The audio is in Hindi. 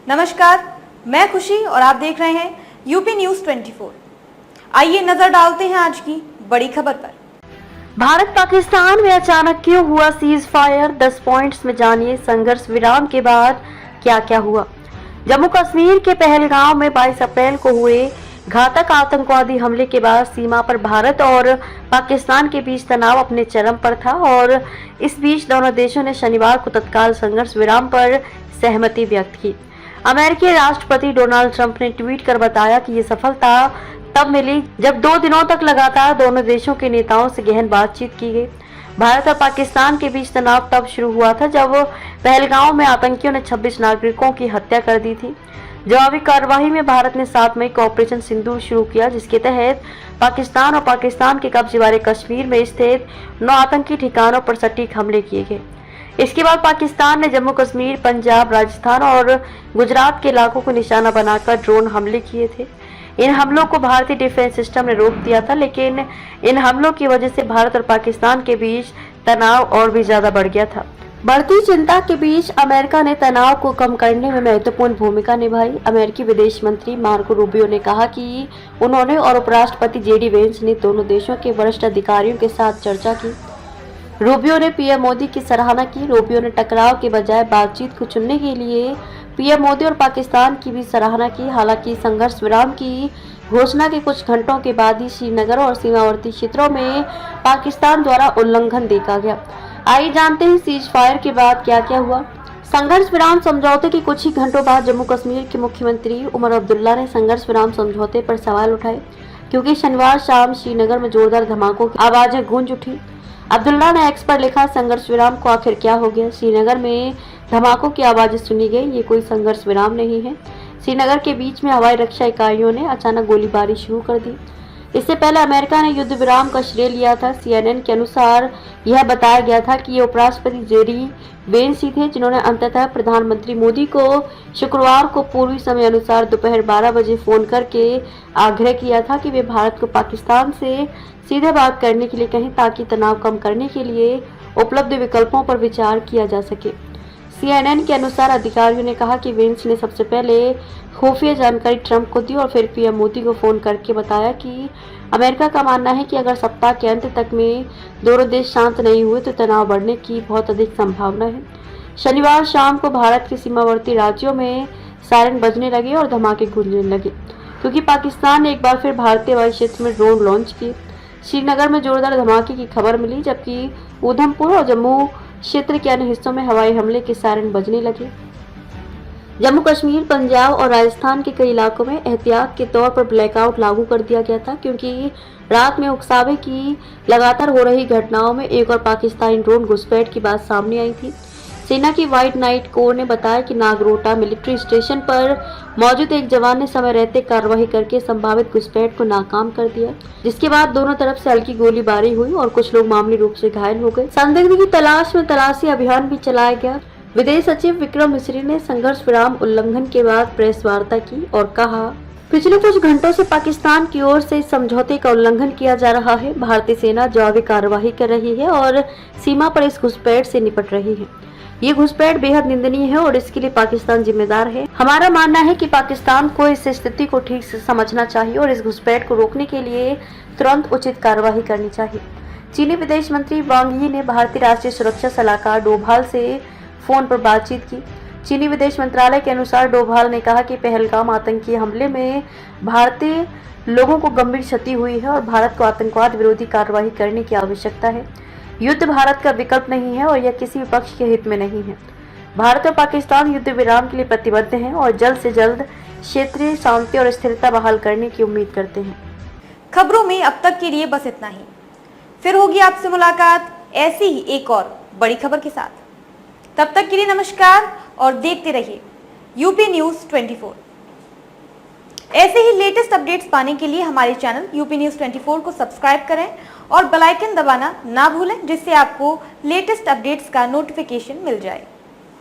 नमस्कार, मैं खुशी और आप देख रहे हैं यूपी न्यूज 24। आइए नजर डालते हैं आज की बड़ी खबर पर। भारत पाकिस्तान में अचानक क्यों हुआ सीज फायर, 10 पॉइंट्स में जानिए संघर्ष विराम के बाद क्या क्या हुआ। जम्मू कश्मीर के पहलगांव में 22 अप्रैल को हुए घातक आतंकवादी हमले के बाद सीमा पर भारत और पाकिस्तान के बीच तनाव अपने चरम पर था और इस बीच दोनों देशों ने शनिवार को तत्काल संघर्ष विराम पर सहमति व्यक्त की। अमेरिकी राष्ट्रपति डोनाल्ड ट्रंप ने ट्वीट कर बताया कि ये सफलता तब मिली जब 2 दिनों तक लगातार दोनों देशों के नेताओं से गहन बातचीत की गई। भारत और पाकिस्तान के बीच तनाव तब शुरू हुआ था जब पहलगांव में आतंकियों ने 26 नागरिकों की हत्या कर दी थी। जवाबी कार्रवाई में भारत ने 7 मई को ऑपरेशन सिंदूर शुरू किया, जिसके तहत पाकिस्तान के कब्जे वाले कश्मीर में स्थित 9 आतंकी ठिकानों पर सटीक हमले किए गए। इसके बाद पाकिस्तान ने जम्मू कश्मीर, पंजाब, राजस्थान और गुजरात के इलाकों को निशाना बनाकर ड्रोन हमले किए थे। इन हमलों को भारतीय डिफेंस सिस्टम ने रोक दिया था, लेकिन इन हमलों की वजह से भारत और पाकिस्तान के बीच तनाव और भी ज्यादा बढ़ गया था। बढ़ती चिंता के बीच अमेरिका ने तनाव को कम करने में महत्वपूर्ण भूमिका निभाई। अमेरिकी विदेश मंत्री मार्को रूबियो ने कहा कि उन्होंने और उपराष्ट्रपति जेडी वेंस ने दोनों देशों के वरिष्ठ अधिकारियों के साथ चर्चा की। रूबियो ने पीएम मोदी की सराहना की। रूबियो ने टकराव के बजाय बातचीत को चुनने के लिए पीएम मोदी और पाकिस्तान की भी सराहना की। हालांकि संघर्ष विराम की घोषणा के कुछ घंटों के बाद ही श्रीनगर और सीमावर्ती क्षेत्रों में पाकिस्तान द्वारा उल्लंघन देखा गया। आइए जानते हैं सीज फायर के बाद क्या क्या हुआ। संघर्ष विराम समझौते के कुछ ही घंटों बाद जम्मू कश्मीर के मुख्यमंत्री उमर अब्दुल्ला ने संघर्ष विराम समझौते पर सवाल उठाए, क्योंकि शनिवार शाम श्रीनगर में जोरदार धमाकों की आवाजें गूंज उठी। अब्दुल्ला ने एक्स पर लिखा, संघर्ष विराम को आखिर क्या हो गया। श्रीनगर में धमाकों की आवाजें सुनी गई, ये कोई संघर्ष विराम नहीं है। श्रीनगर के बीच में हवाई रक्षा इकाइयों ने अचानक गोलीबारी शुरू कर दी। इससे पहले अमेरिका ने युद्ध विराम का श्रेय लिया था। CNN के अनुसार यह बताया गया था कि ये उपराष्ट्रपति जेडी वेंस ही थे, जिन्होंने अंततः प्रधानमंत्री मोदी को शुक्रवार को पूर्वी समय अनुसार दोपहर 12 बजे फोन करके आग्रह किया था कि वे भारत को पाकिस्तान से सीधे बात करने के लिए कहें, ताकि तनाव कम करने के लिए उपलब्ध विकल्पों पर विचार किया जा सके। CNN के अनुसार अधिकारियों ने कहा कि वेंस ने सबसे पहले खुफिया जानकारी ट्रंप को दी और फिर पीएम मोदी को फोन करके बताया कि अमेरिका का मानना है कि अगर सप्ताह के अंत तक में दोनों देश शांत नहीं हुए तो तनाव बढ़ने की बहुत अधिक संभावना है। शनिवार शाम को भारत के सीमावर्ती राज्यों में सायरन बजने लगे और धमाके गूंजने लगे, क्योंकि पाकिस्तान ने एक बार फिर भारतीय वायु क्षेत्र में ड्रोन लॉन्च किए। श्रीनगर में जोरदार धमाके की खबर मिली, जबकि उधमपुर और जम्मू क्षेत्र के अन्य हिस्सों में हवाई हमले के सायरन बजने लगे। जम्मू कश्मीर, पंजाब और राजस्थान के कई इलाकों में एहतियात के तौर पर ब्लैकआउट लागू कर दिया गया था, क्योंकि रात में उकसावे की लगातार हो रही घटनाओं में एक और पाकिस्तानी ड्रोन घुसपैठ की बात सामने आई थी। सेना की व्हाइट नाइट कोर ने बताया कि नागरोटा मिलिट्री स्टेशन पर मौजूद एक जवान ने समय रहते कार्रवाई करके संभावित घुसपैठ को नाकाम कर दिया, जिसके बाद दोनों तरफ से हल्की गोलीबारी हुई और कुछ लोग मामूली रूप से घायल हो गए। संदिग्ध की तलाश में तलाशी अभियान भी चलाया गया। विदेश सचिव विक्रम मिस्री ने संघर्ष विराम उल्लंघन के बाद प्रेस वार्ता की और कहा, पिछले कुछ घंटों से पाकिस्तान की ओर से इस समझौते का उल्लंघन किया जा रहा है। भारतीय सेना जवाबी कार्रवाई कर रही है और सीमा पर इस घुसपैठ से निपट रही है। ये घुसपैठ बेहद निंदनीय है और इसके लिए पाकिस्तान जिम्मेदार है। हमारा मानना है कि पाकिस्तान को इस स्थिति को ठीक से समझना चाहिए और इस घुसपैठ को रोकने के लिए तुरंत उचित कार्रवाई करनी चाहिए। चीनी विदेश मंत्री वांग यी ने भारतीय राष्ट्रीय सुरक्षा सलाहकार डोभाल से फोन पर बातचीत की। चीनी विदेश मंत्रालय के अनुसार डोभाल ने कहा कि पहलगाम आतंकी हमले में भारतीय लोगों को गंभीर क्षति हुई है और भारत को आतंकवाद विरोधी कार्रवाई करने की आवश्यकता है। युद्ध भारत का विकल्प नहीं है और यह किसी भी पक्ष के हित में नहीं है। भारत और पाकिस्तान युद्ध विराम के लिए प्रतिबद्ध हैं और जल्द से जल्द क्षेत्रीय शांति और स्थिरता बहाल करने की उम्मीद करते हैं। खबरों में अब तक के लिए बस इतना ही। फिर होगी आपसे मुलाकात ऐसी ही एक और बड़ी खबर के साथ। तब तक के लिए नमस्कार और देखते रहिए यूपी न्यूज 24। ऐसे ही लेटेस्ट अपडेट्स पाने के लिए हमारे चैनल यूपी न्यूज 24 को सब्सक्राइब करें और बेल आइकन दबाना ना भूलें, जिससे आपको लेटेस्ट अपडेट्स का नोटिफिकेशन मिल जाए।